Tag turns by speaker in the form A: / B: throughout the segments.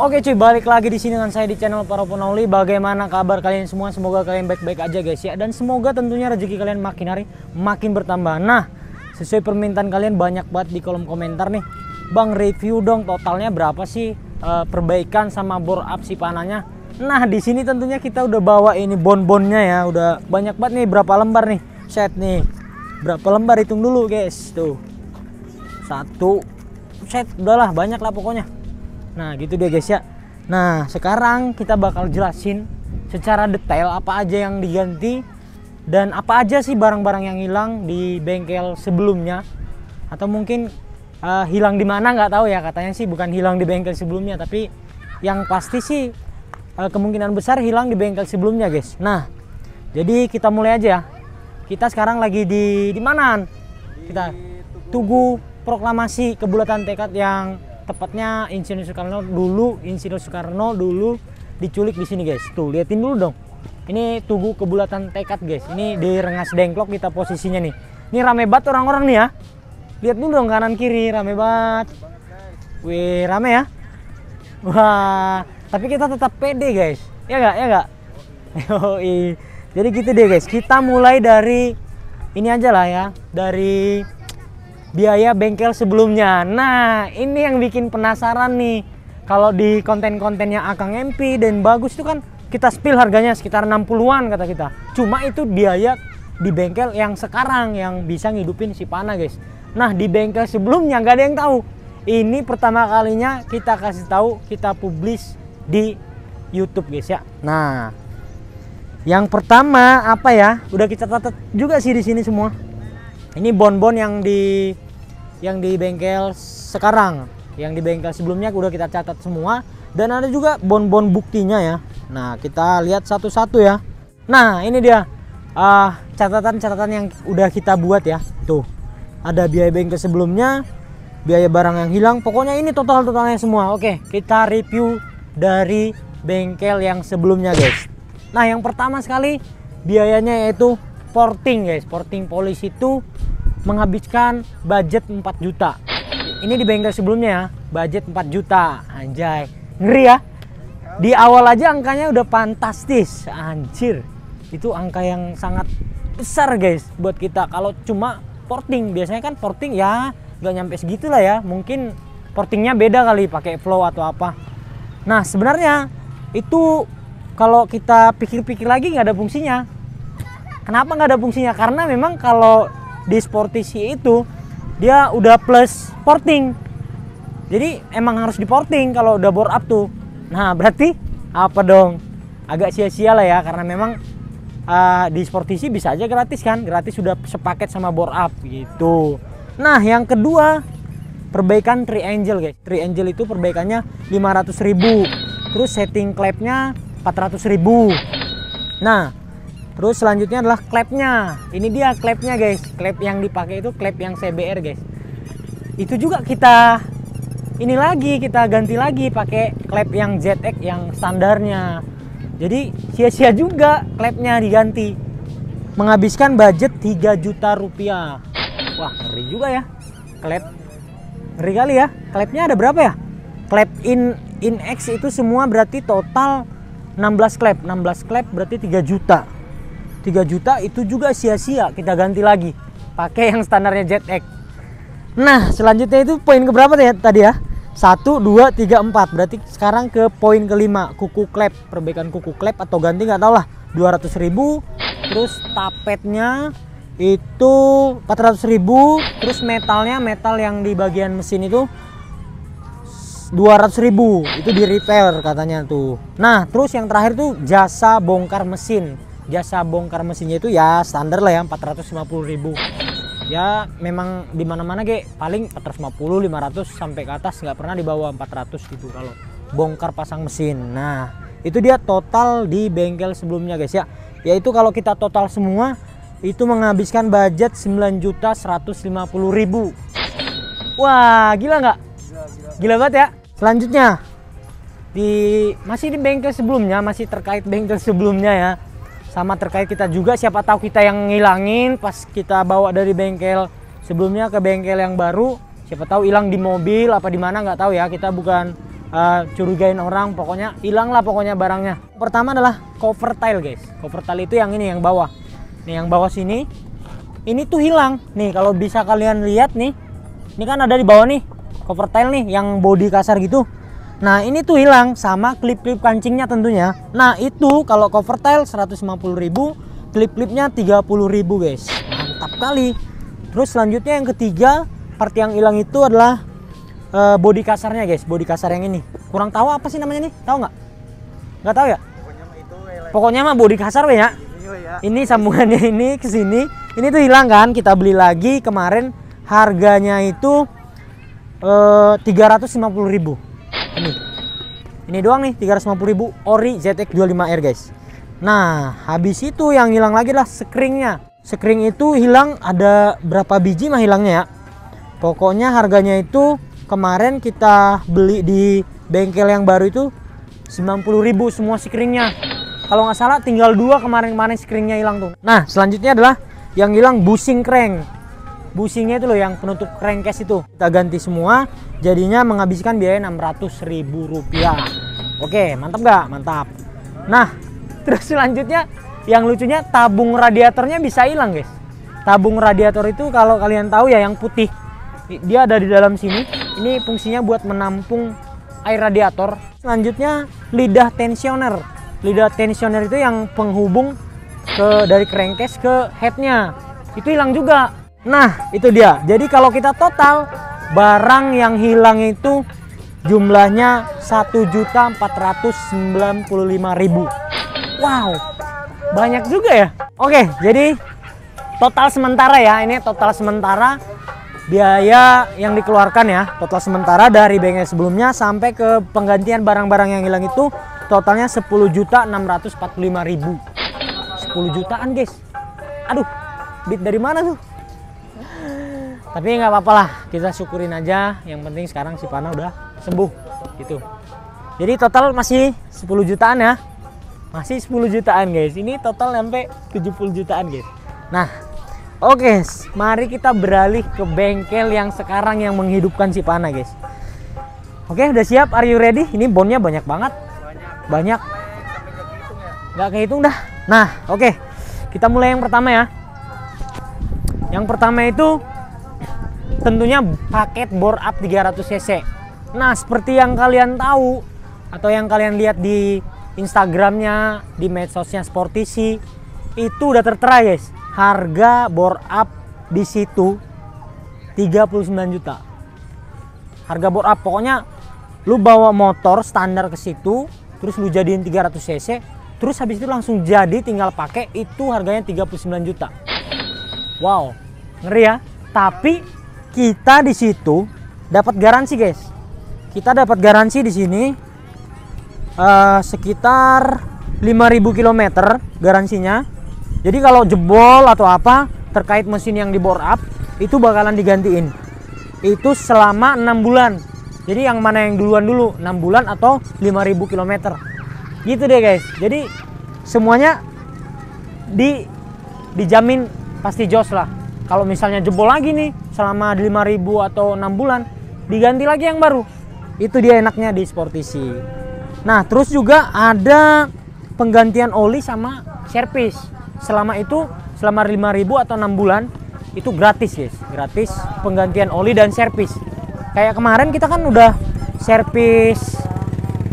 A: Oke cuy, balik lagi di sini dengan saya di channel Para Penoli. Bagaimana kabar kalian semua? Semoga kalian baik-baik aja guys ya. Dan semoga tentunya rezeki kalian makin hari makin bertambah. Nah, sesuai permintaan kalian banyak banget di kolom komentar nih. Bang, review dong totalnya berapa sih perbaikan sama bore up si panahnya. Nah, di sini tentunya kita udah bawa ini bon-bonnya ya. Udah banyak banget nih, berapa lembar nih set nih. Berapa lembar hitung dulu guys. Tuh. 1 set, udahlah banyak lah pokoknya. Nah gitu deh guys ya. Nah sekarang kita bakal jelasin secara detail apa aja yang diganti dan apa aja sih barang-barang yang hilang di bengkel sebelumnya, atau mungkin hilang di mana nggak tahu ya. Katanya sih bukan hilang di bengkel sebelumnya, tapi yang pasti sih kemungkinan besar hilang di bengkel sebelumnya guys. Nah jadi kita mulai aja ya. Kita sekarang lagi di mana? Kita Tugu Proklamasi Kebulatan Tekad, yang tepatnya Insinyur Soekarno dulu diculik di sini guys. Tuh liatin dulu dong. Ini Tugu Kebulatan Tekad guys. Ini di Rengas Dengklok kita posisinya nih. Ini rame banget orang-orang nih ya. Lihat dulu dong kanan kiri, rame banget. Wih rame ya. Wah, tapi kita tetap pede guys. Ya gak? Ya gak? Jadi gitu deh guys. Kita mulai dari ini aja lah ya. Dari biaya bengkel sebelumnya. Nah ini yang bikin penasaran nih. Kalau di konten-kontennya Akang MP dan Bagus itu kan kita spill harganya sekitar 60-an kata kita. Cuma itu biaya di bengkel yang sekarang yang bisa ngidupin si panah guys. Nah di bengkel sebelumnya nggak ada yang tahu. Ini pertama kalinya kita kasih tahu, kita publish di YouTube guys ya. Nah yang pertama apa ya? Udah kita catat juga sih di sini semua. Ini bon-bon yang di bengkel sekarang, yang di bengkel sebelumnya udah kita catat semua, dan ada juga bon-bon buktinya ya. Nah kita lihat satu-satu ya. Nah ini dia catatan-catatan yang udah kita buat ya. Tuh ada biaya bengkel sebelumnya, biaya barang yang hilang, pokoknya ini totalnya semua. Oke, kita review dari bengkel yang sebelumnya guys. Nah yang pertama sekali biayanya yaitu porting guys. Porting polis itu menghabiskan budget 4 juta. Ini di bengkel sebelumnya ya, budget 4 juta. Anjay, ngeri ya. Di awal aja angkanya udah fantastis. Anjir, itu angka yang sangat besar guys buat kita. Kalau cuma porting, biasanya kan porting ya nggak nyampe segitu lah ya. Mungkin portingnya beda kali, pakai flow atau apa. Nah sebenarnya itu kalau kita pikir-pikir lagi nggak ada fungsinya. Kenapa nggak ada fungsinya? Karena memang kalau di Sportisi itu dia udah plus porting, jadi emang harus di porting kalau udah bore up tuh. Nah berarti apa dong, agak sia-sia lah ya, karena memang di Sportisi bisa aja gratis kan, gratis sudah sepaket sama bore up gitu. Nah yang kedua perbaikan Triangle guys. Triangle itu perbaikannya 500.000, terus setting klepnya 400.000. Nah terus selanjutnya adalah klepnya. Ini dia klepnya guys. Klep yang dipakai itu klep yang CBR guys. Itu juga kita ganti lagi pakai klep yang ZX yang standarnya. Jadi sia-sia juga klepnya diganti. Menghabiskan budget 3 juta rupiah. Wah ngeri juga ya. Klep ngeri kali ya. Klepnya ada berapa ya? Klep in X itu semua berarti total 16 klep. 16 klep berarti 3 juta. 3 juta itu juga sia-sia kita ganti lagi pakai yang standarnya ZX. Nah selanjutnya itu poin keberapa tadi ya? 1, 2, 3, 4. Berarti sekarang ke poin kelima, kuku klep. Perbaikan kuku klep atau ganti nggak tahu lah, 200.000. Terus tapetnya itu 400.000. Terus metal yang di bagian mesin itu 200.000. Itu di repair katanya tuh. Nah terus yang terakhir tuh jasa bongkar mesin. Jasa bongkar mesinnya itu ya standar lah ya, 450.000. Ya memang di mana-mana paling 450, 500 sampai ke atas, nggak pernah di bawah 400 gitu kalau bongkar pasang mesin. Nah itu dia total di bengkel sebelumnya guys ya. Yaitu kalau kita total semua itu menghabiskan budget 9.150.000. Wah gila nggak? Gila banget ya. Selanjutnya masih di bengkel sebelumnya, masih terkait bengkel sebelumnya ya. Sama terkait kita juga, siapa tahu kita yang ngilangin pas kita bawa dari bengkel sebelumnya ke bengkel yang baru, siapa tahu hilang di mobil apa di mana nggak tahu ya. Kita bukan curigain orang, pokoknya hilang lah pokoknya barangnya. Pertama adalah cover tile guys. Cover tile itu yang ini, yang bawah. Nih yang bawah sini, ini tuh hilang. Nih kalau bisa kalian lihat nih, ini kan ada di bawah nih cover tile nih yang body kasar gitu. Nah ini tuh hilang sama klip-klip kancingnya tentunya. Nah itu kalau cover tile 150.000, klip-klipnya 30.000 guys. Mantap kali. Terus selanjutnya yang ketiga, part yang hilang itu adalah body kasarnya guys. Body kasar yang ini. Kurang tahu apa sih namanya nih? Tahu nggak? Nggak tahu ya? Pokoknya mah body kasar ya. Ini sambungannya ini ke sini. Ini tuh hilang kan? Kita beli lagi kemarin, harganya itu 350.000. Ini doang nih 350.000 Ori ZX25R guys. Nah habis itu yang hilang lagi lah screennya. Screen itu hilang, ada berapa biji mah hilangnya ya. Pokoknya harganya itu kemarin kita beli di bengkel yang baru itu 90.000 semua screennya. Kalau nggak salah tinggal 2 kemarin screennya hilang tuh. Nah selanjutnya adalah yang hilang bushing crank. Bushingnya itu loh yang penutup crankcase itu. Kita ganti semua, jadinya menghabiskan biaya 600.000 rupiah. Oke, mantap nggak? Mantap. Nah, terus selanjutnya yang lucunya tabung radiatornya bisa hilang guys. Tabung radiator itu kalau kalian tahu ya yang putih, dia ada di dalam sini. Ini fungsinya buat menampung air radiator. Selanjutnya lidah tensioner. Lidah tensioner itu yang penghubung dari crankcase ke headnya. Itu hilang juga. Nah itu dia. Jadi kalau kita total barang yang hilang itu jumlahnya 1.495.000. Wow, banyak juga ya. Oke, jadi total sementara ya. Ini total sementara biaya yang dikeluarkan ya. Total sementara dari bengkel sebelumnya sampai ke penggantian barang-barang yang hilang itu totalnya 10.645.000. 10 jutaan guys. Aduh, duit dari mana tuh? Tapi nggak apa-apa lah, kita syukurin aja. Yang penting sekarang si Pana udah sembuh gitu. Jadi total masih 10 jutaan ya. Masih 10 jutaan guys. Ini total sampai 70 jutaan guys. Nah, oke, mari kita beralih ke bengkel yang sekarang yang menghidupkan si Pana guys. Oke, udah siap? Are you ready? Ini bonnya banyak banget. Banyak. Nggak kehitung dah. Nah, oke. Kita mulai yang pertama ya. Yang pertama itu tentunya paket bore up 300 cc. Nah seperti yang kalian tahu atau yang kalian lihat di Instagramnya, di medsosnya Sportisi, itu udah tertera guys. Harga bore up di situ 39 juta. Harga bore up, pokoknya lu bawa motor standar ke situ, terus lu jadiin 300 cc, terus habis itu langsung jadi tinggal pakai, itu harganya 39 juta. Wow, ngeri ya. Tapi kita di situ dapat garansi guys. Kita dapat garansi di sini sekitar 5.000 km garansinya. Jadi kalau jebol atau apa terkait mesin yang di bore up itu bakalan digantiin. Itu selama 6 bulan. Jadi yang mana yang duluan dulu, 6 bulan atau 5.000 km. Gitu deh guys. Jadi semuanya dijamin pasti jos lah. Kalau misalnya jebol lagi nih selama 5.000 atau 6 bulan, diganti lagi yang baru. Itu dia enaknya di Sportisi. Nah terus juga ada penggantian oli sama servis. Selama 5.000 atau 6 bulan itu gratis guys. Gratis penggantian oli dan servis. Kayak kemarin kita kan udah servis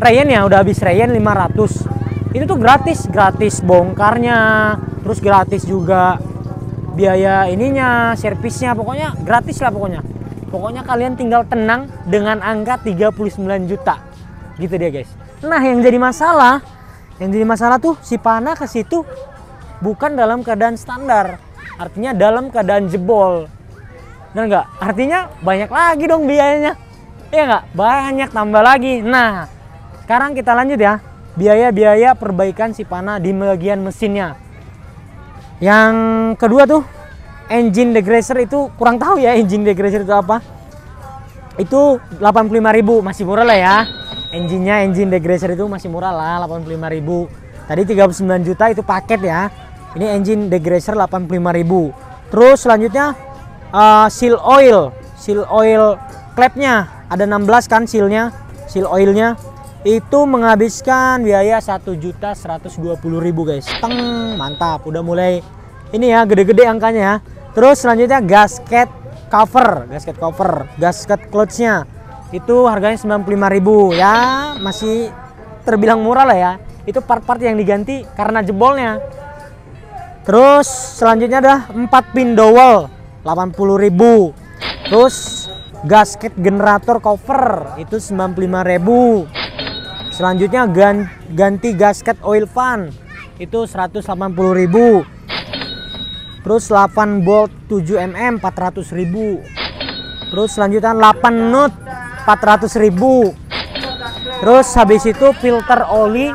A: Rayen ya, udah habis Rayen 500. Itu tuh gratis bongkarnya, terus gratis juga biaya ininya, servisnya, pokoknya gratis lah pokoknya. Pokoknya kalian tinggal tenang dengan angka 39 juta. Gitu dia guys. Nah, yang jadi masalah tuh si Pana ke situ bukan dalam keadaan standar. Artinya dalam keadaan jebol. Dan enggak, artinya banyak lagi dong biayanya. Iya enggak? Banyak tambah lagi. Nah, sekarang kita lanjut ya. Biaya-biaya perbaikan si Pana di bagian mesinnya. Yang kedua tuh engine degreaser, itu kurang tahu ya engine degreaser itu apa. Itu 85.000, masih murah lah ya. Engine degreaser itu masih murah lah, 85.000. Tadi 39 juta itu paket ya. Ini engine degreaser 85.000. Terus selanjutnya seal oil clapnya ada 16 kan sealnya. seal oilnya itu menghabiskan biaya 1.120.000 guys. Teng, mantap, udah mulai ini ya, gede-gede angkanya ya. Terus selanjutnya gasket cover, gasket clutch-nya itu harganya 95.000 ya, masih terbilang murah lah ya. Itu part-part yang diganti karena jebolnya. Terus selanjutnya ada 4 pin dowel 80.000. Terus gasket generator cover itu 95.000. Selanjutnya ganti gasket oil pan itu 180.000. Terus 8 bolt 7 mm 400.000. Terus selanjutnya 8 nut 400.000. Terus habis itu filter oli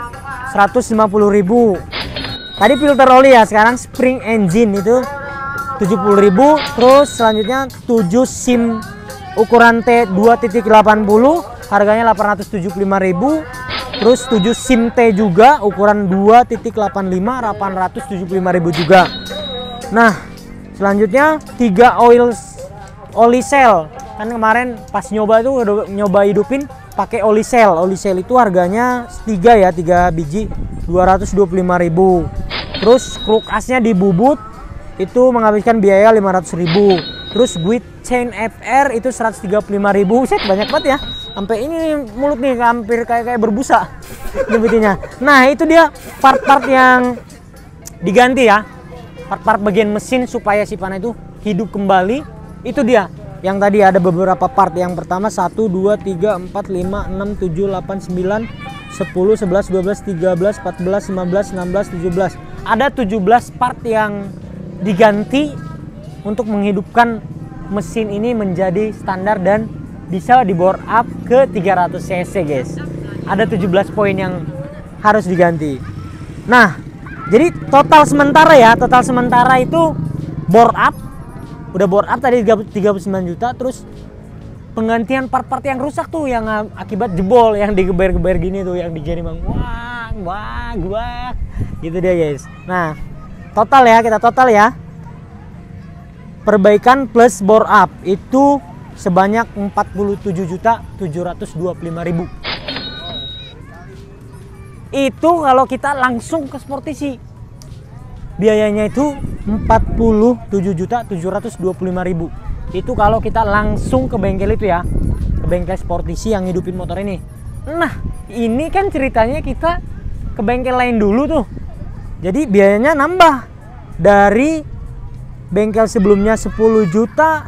A: 150.000. Tadi filter oli ya, sekarang spring engine itu 70.000. Terus selanjutnya 7 sim ukuran T 2.80 harganya 875.000. Terus 7 sim T juga ukuran 2.85 875.000 juga. Nah, selanjutnya 3 oli cell. Kan kemarin pas nyoba itu udah nyoba hidupin pakai oli cell. Oli cell itu harganya 3 ya, 3 biji 225.000. Terus krukasnya dibubut itu menghabiskan biaya 500.000. Terus guide chain FR itu 135.000. Set, banyak banget ya. Sampai ini mulut nih hampir kayak berbusa nyebutinya. Nah, itu dia part-part yang diganti ya. Part-part bagian mesin supaya si panah itu hidup kembali. Itu dia. Yang tadi ada beberapa part. Yang pertama 1 2 3 4 5 6 7 8 9 10 11 12 13 14 15 16 17. Ada 17 part yang diganti untuk menghidupkan mesin ini menjadi standar dan bisa di bore up ke 300 cc guys. Ada 17 poin yang harus diganti. Nah, jadi total sementara itu bore up, udah bore up tadi 39 juta. Terus penggantian part-part yang rusak tuh, yang akibat jebol, yang digeber-geber gini tuh, yang dijaring bang, wah gitu dia guys. Nah, total ya, kita total ya, perbaikan plus bore up itu sebanyak 47.725.000. Itu kalau kita langsung ke Sportisi. Biayanya itu 47.725.000. Itu kalau kita langsung ke bengkel itu ya, ke bengkel Sportisi yang hidupin motor ini. Nah, ini kan ceritanya kita ke bengkel lain dulu tuh. Jadi biayanya nambah dari bengkel sebelumnya 10.645.000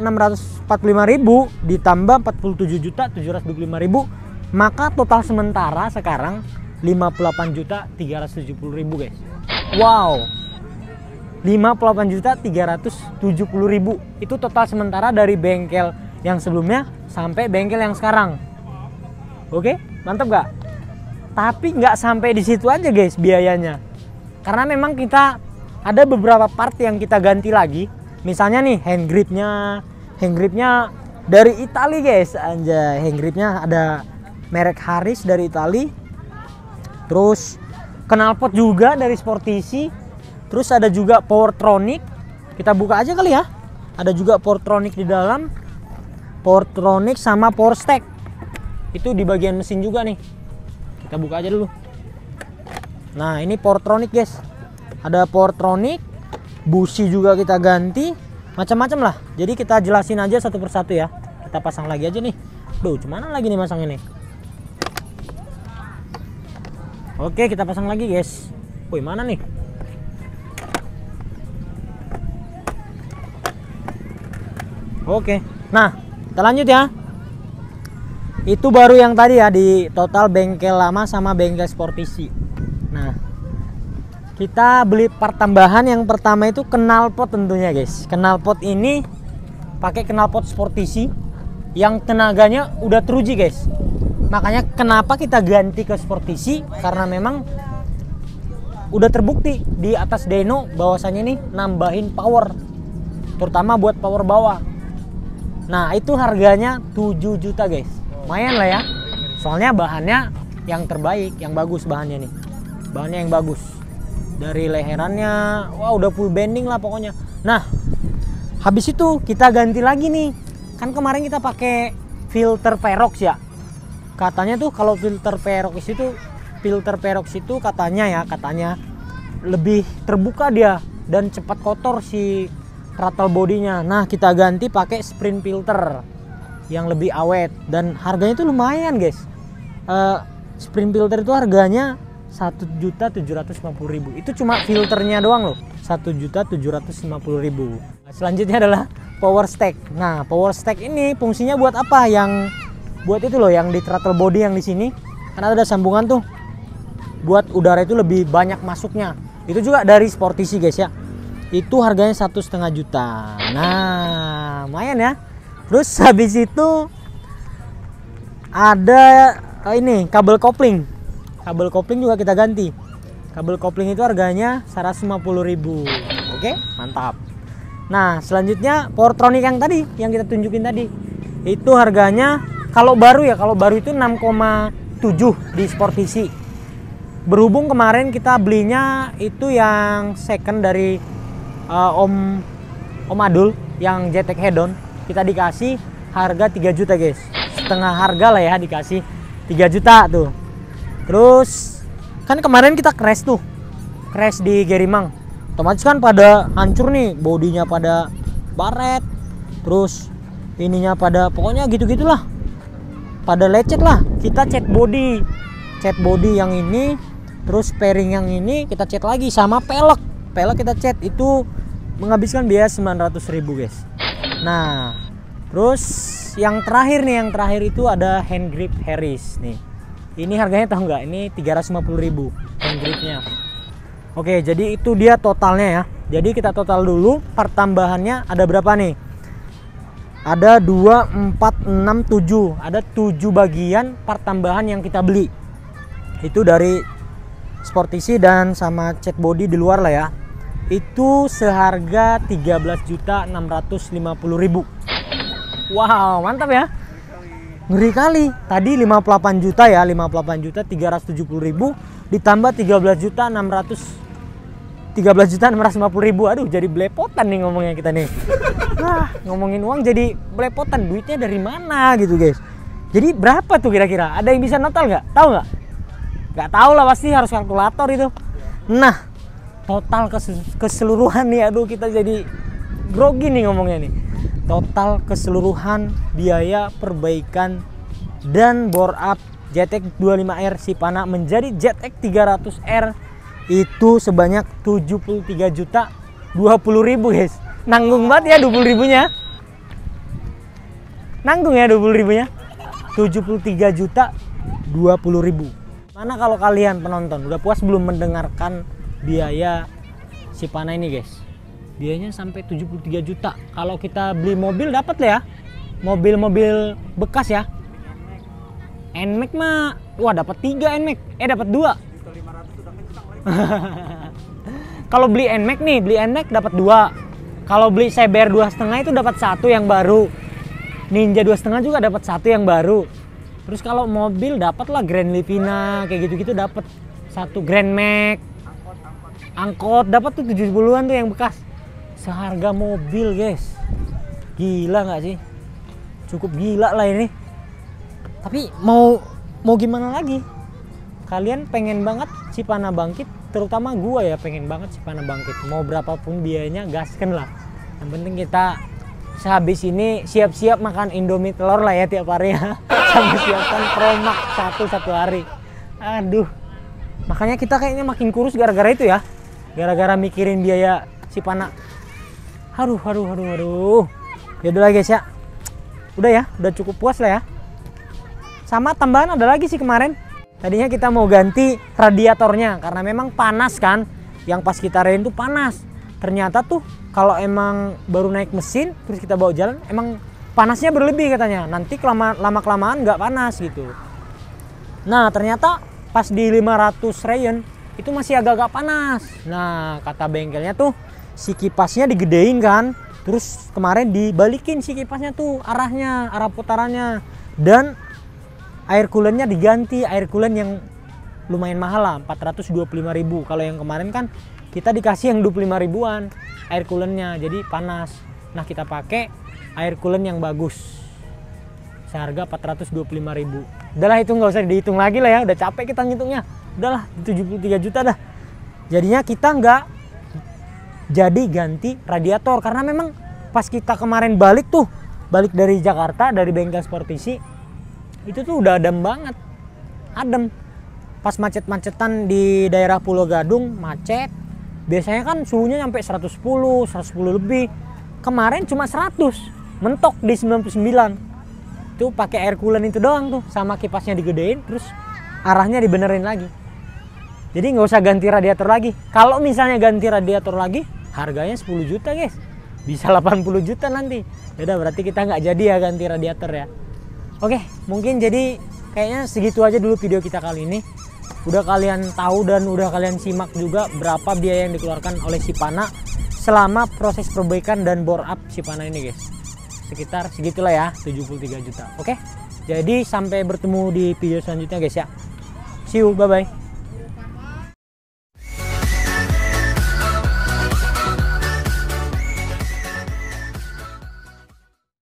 A: ditambah 47.725.000, maka total sementara sekarang 58.370.000 guys. Wow, 58.370.000 itu total sementara dari bengkel yang sebelumnya sampai bengkel yang sekarang. Oke, mantap gak? Tapi nggak sampai di situ aja guys biayanya, karena memang kita ada beberapa part yang kita ganti lagi. Misalnya nih hand gripnya dari Itali guys, anjay. Hand gripnya ada merek Harris dari Itali. Terus knalpot juga dari Sportisi. Terus ada juga Powertronic. Kita buka aja kali ya. Ada juga Powertronic di dalam. Powertronic sama Powerstack. Itu di bagian mesin juga nih. Kita buka aja dulu. Nah, ini Powertronic guys. Ada Powertronic, busi juga kita ganti, macam-macam lah. Jadi kita jelasin aja satu persatu ya. Kita pasang lagi aja nih. Duh, cuman lagi nih masangnya nih. Oke, kita pasang lagi guys. Woi, mana nih? Oke, nah kita lanjut ya. Itu baru yang tadi ya, di total bengkel lama sama bengkel Sportisi. Nah, kita beli part tambahan. Yang pertama itu knalpot tentunya guys. Knalpot ini pakai knalpot Sportisi yang tenaganya udah teruji guys. Makanya kenapa kita ganti ke Sportisi, karena memang udah terbukti di atas dyno bahwasannya ini nambahin power, terutama buat power bawah. Nah, itu harganya 7 juta guys. Lumayan lah ya. Soalnya bahannya yang terbaik, yang bagus bahannya nih. Bahannya yang bagus. Dari leherannya, wah udah full bending lah pokoknya. Nah, habis itu kita ganti lagi nih. Kan kemarin kita pakai filter Verox ya. katanya tuh kalau filter Perox itu katanya lebih terbuka dia dan cepat kotor si throttle bodinya. Nah, kita ganti pakai sprint filter yang lebih awet dan harganya tuh lumayan, guys. Sprint filter itu harganya 1.750.000. Itu cuma filternya doang loh. 1.750.000. Selanjutnya adalah power stack. Nah, power stack ini fungsinya buat apa? Yang buat itu loh, yang di throttle body yang di sini. Karena ada sambungan tuh. Buat udara itu lebih banyak masuknya. Itu juga dari Sportici, guys ya. Itu harganya 1,5 juta. Nah, lumayan ya. Terus habis itu ada ini kabel kopling. Kabel kopling juga kita ganti. Kabel kopling itu harganya 150.000. Oke, mantap. Nah, selanjutnya Powertronic yang tadi, yang kita tunjukin tadi. Itu harganya kalau baru itu 6,7 di Sportici. Berhubung kemarin kita belinya itu yang second dari Om Adul yang JTEK Hedon, kita dikasih harga 3 juta, guys. Setengah harga lah ya, dikasih 3 juta tuh. Terus kan kemarin kita crash di Gerimang. Otomatis kan pada hancur nih, bodinya pada baret. Terus ininya pada pokoknya gitu-gitulah. Pada lecet lah. Kita cat body yang ini, terus pairing yang ini kita cat lagi sama pelek kita cat. Itu menghabiskan biaya 900.000, guys. Nah, terus yang terakhir itu ada hand grip Harris nih. Ini harganya tahu nggak? Ini 350.000 hand gripnya. Oke, jadi itu dia totalnya ya. Jadi kita total dulu pertambahannya ada berapa nih? Ada 2, 4, 6, 7. Ada 7 bagian pertambahan yang kita beli. Itu dari Sportici dan sama cat body di luar lah ya. Itu seharga 13.650.000. Wow, mantap ya. Ngeri kali. Tadi 58 juta ya, 58.370.000 ditambah 13.650.000. Aduh, jadi belepotan nih ngomongnya kita nih. Nah, ngomongin uang jadi belepotan. Duitnya dari mana gitu, guys. Jadi berapa tuh kira-kira? Ada yang bisa notal nggak? Tahu nggak? Nggak tahu lah, pasti harus kalkulator itu. Nah, total keseluruhan nih, aduh kita jadi grogi nih ngomongnya nih. Total keseluruhan biaya perbaikan dan bore up JTEK 25R Sipana menjadi JTEK 300R itu sebanyak 73.020.000, guys. Nanggung banget ya 20.000-nya. Nanggung ya 20.000-nya. 73.020.000. Mana kalau kalian penonton udah puas belum mendengarkan biaya Sipana ini, guys? Biayanya sampai 73 juta. Kalau kita beli mobil dapat lah ya. Mobil-mobil bekas ya. NMAX mah wah dapat 3 NMAX. Dapat 2. Kalau beli NMAX nih, beli NMAX dapat 2. Kalau beli CBR 2,5 itu dapat 1 yang baru. Ninja 2,5 juga dapat 1 yang baru. Terus kalau mobil dapat lah Grand Livina kayak gitu-gitu, dapat 1 Grand Max. Angkot dapat tuh 70-an tuh yang bekas. Seharga mobil, guys. Gila nggak sih? Cukup gila lah ini. Tapi mau gimana lagi? Kalian pengen banget Sipana bangkit, terutama gua ya pengen banget Sipana bangkit. Mau berapapun biayanya gasken lah. Yang penting kita sehabis ini siap-siap makan Indomie telur lah ya tiap hari ya. Sama siapkan Promax satu hari. Aduh. Makanya kita kayaknya makin kurus gara-gara itu ya. Gara-gara mikirin biaya Sipana. Aduh. Yaudah lah, guys ya. Udah ya, udah cukup puas lah ya. Sama tambahan ada lagi sih kemarin. Tadinya kita mau ganti radiatornya karena memang panas kan. Yang pas kita rain tuh panas. Ternyata tuh kalau emang baru naik mesin terus kita bawa jalan emang panasnya berlebih katanya. Nanti lama-kelamaan nggak panas gitu. Nah, ternyata pas di 500 rayon itu masih agak-agak panas. Nah, kata bengkelnya tuh si kipasnya digedein kan. Terus kemarin dibalikin si kipasnya tuh arahnya, arah putarannya. Dan air coolant-nya diganti, air coolant yang lumayan mahal lah, 425.000. Kalau yang kemarin kan kita dikasih yang 25 ribuan air coolant-nya, jadi panas. Nah, kita pakai air coolant yang bagus. Seharga 425.000. Udahlah itu nggak usah dihitung lagi lah ya, udah capek kita ngitungnya. Udahlah 73 juta dah. Jadinya kita nggak jadi ganti radiator karena memang pas kita kemarin balik dari Jakarta dari bengkel Sportisi itu tuh udah adem banget, adem. Pas macet-macetan di daerah Pulau Gadung macet, biasanya kan suhunya sampai 110 lebih. Kemarin cuma 100, mentok di 99. Itu pakai air coolant itu doang tuh, sama kipasnya digedein, terus arahnya dibenerin lagi. Jadi nggak usah ganti radiator lagi. Kalau misalnya ganti radiator lagi, harganya 10 juta guys, bisa 80 juta nanti. Yaudah berarti kita nggak jadi ya ganti radiator ya. Oke, mungkin jadi kayaknya segitu aja dulu video kita kali ini. Udah kalian tahu dan udah kalian simak juga berapa biaya yang dikeluarkan oleh Sipana selama proses perbaikan dan bore up Sipana ini guys. Sekitar segitulah ya, 73 juta. Oke, jadi sampai bertemu di video selanjutnya guys ya. See you, bye bye.